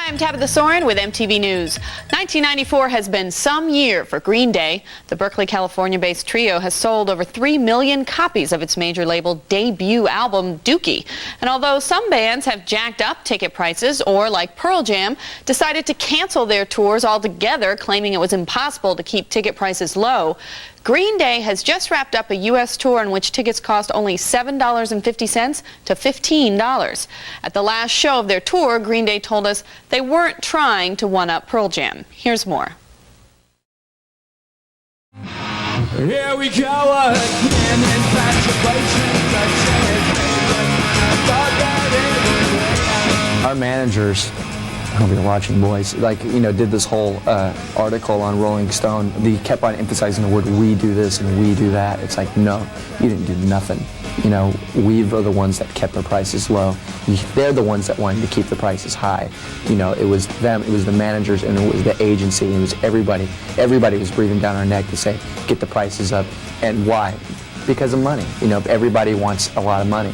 Hi, I'm Tabitha Soren with MTV News. 1994 has been some year for Green Day. The Berkeley, California-based trio has sold over 3 million copies of its major label debut album, Dookie. And although some bands have jacked up ticket prices or, like Pearl Jam, decided to cancel their tours altogether, claiming it was impossible to keep ticket prices low, Green Day has just wrapped up a U.S. tour in which tickets cost only $7.50 to $15. At the last show of their tour, Green Day told us they weren't trying to one-up Pearl Jam. Here's more. Here we go again, Our managers, I hope you're watching, boys, did this whole article on Rolling Stone. They kept on emphasizing the word "we do this" and "we do that." It's like, no, you didn't do nothing. We are the ones that kept the prices low. They're the ones that wanted to keep the prices high. It was them, it was the managers, and it was the agency, and it was everybody. Everybody was breathing down our neck to say, get the prices up. And why? Because of money. Everybody wants a lot of money.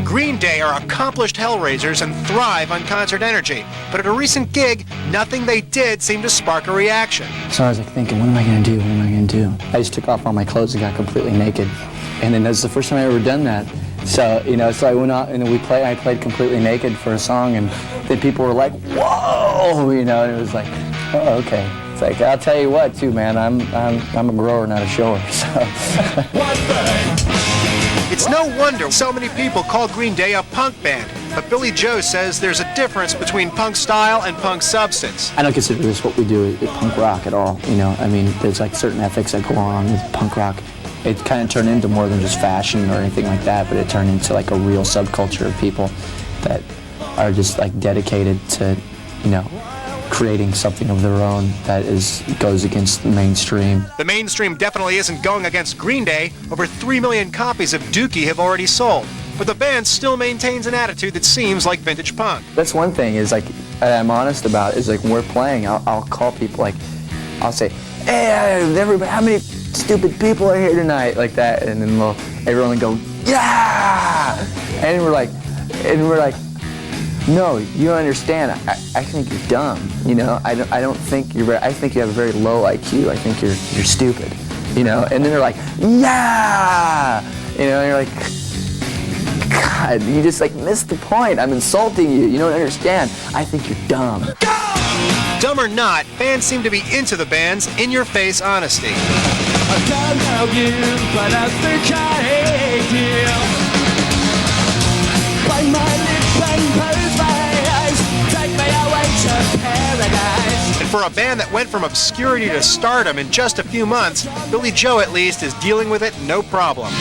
Green Day are accomplished hellraisers and thrive on concert energy. But at a recent gig, nothing they did seemed to spark a reaction. So I was thinking, what am I going to do? What am I going to do? I just took off all my clothes and got completely naked. And then that's the first time I ever done that. So, so I went out and then I played completely naked for a song, and then people were like, whoa, and it was like, oh, okay. It's like, I'll tell you what, too, man, I'm a grower, not a shower, so. It's no wonder so many people call Green Day a punk band, but Billie Joe says there's a difference between punk style and punk substance. I don't consider this what we do punk rock at all, there's certain ethics that go along with punk rock. It kind of turned into more than just fashion or anything like that, but it turned into a real subculture of people that are just dedicated to, creating something of their own that goes against the mainstream. The mainstream definitely isn't going against Green Day. Over 3 million copies of Dookie have already sold, but the band still maintains an attitude that seems like vintage punk. That's one thing I'm honest about is when we're playing, I'll call people I'll say, hey, everybody, how many stupid people are here tonight, like that, and then everyone will go, yeah, and we're like, no, you don't understand. I think you're dumb. I don't think you're. I think you have a very low IQ. I think you're stupid. And then they're like, yeah, and you're like, God, you just missed the point. I'm insulting you. You don't understand. I think you're dumb. Dumb or not, fans seem to be into the band's in-your-face honesty. I don't know you, but I think I hate you. Bite my lips and close my eyes. Take me away to paradise. And for a band that went from obscurity to stardom in just a few months, Billie Joe at least is dealing with it no problem.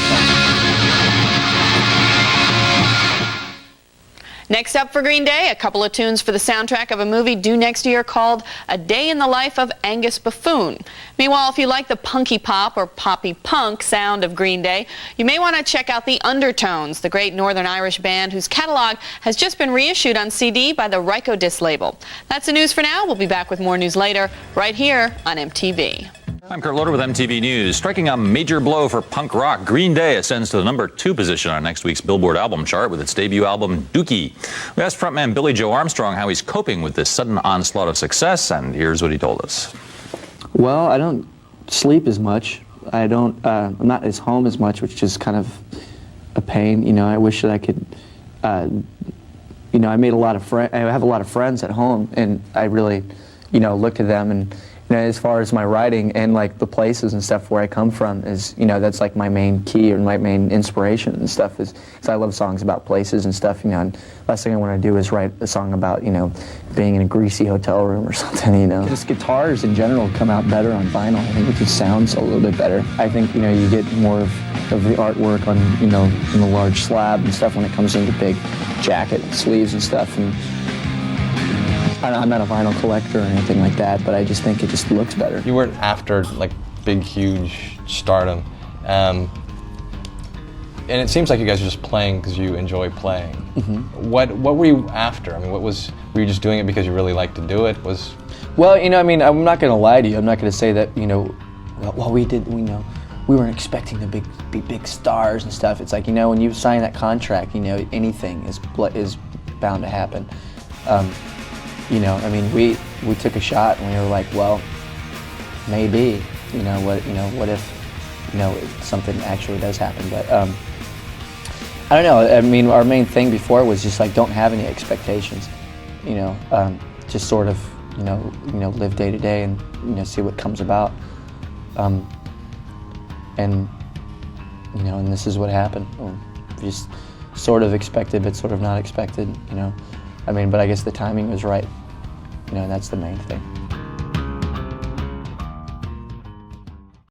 Next up for Green Day, a couple of tunes for the soundtrack of a movie due next year called A Day in the Life of Angus Buffoon. Meanwhile, if you like the punky pop or poppy punk sound of Green Day, you may want to check out the Undertones, the great Northern Irish band whose catalog has just been reissued on CD by the Rykodisc label. That's the news for now. We'll be back with more news later, right here on MTV. I'm Kurt Loder with MTV News. Striking a major blow for punk rock, Green Day ascends to the #2 position on next week's Billboard album chart with its debut album, Dookie. We asked frontman Billie Joe Armstrong how he's coping with this sudden onslaught of success, and here's what he told us. Well, I don't sleep as much. I'm not as home as much, which is kind of a pain. I wish that I could, I made a lot of friends. I have a lot of friends at home, and I really, look to them. And as far as my writing and the places and stuff where I come from is, that's my main key or my main inspiration and stuff is, because I love songs about places and stuff, and last thing I want to do is write a song about, being in a greasy hotel room or something, Just guitars in general come out better on vinyl. I think it just sounds a little bit better. I think, you get more of the artwork on, in the large slab and stuff when it comes into big jacket and sleeves and stuff. And I'm not a vinyl collector or anything like that, but I just think it just looks better. You weren't after big, huge stardom, and it seems like you guys are just playing because you enjoy playing. Mm-hmm. What were you after? I mean, were you just doing it because you really liked to do it? Well, I'm not going to lie to you. I'm not going to say that, we weren't expecting to be big stars and stuff. It's when you sign that contract, anything is bound to happen. you know, I mean, we took a shot and we were like, well, maybe, what if, something actually does happen. But I don't know. I mean, our main thing before was just like, don't have any expectations, just sort of, live day to day and, see what comes about. And this is what happened. Just sort of expected, but sort of not expected, I mean, but I guess the timing was right. That's the main thing.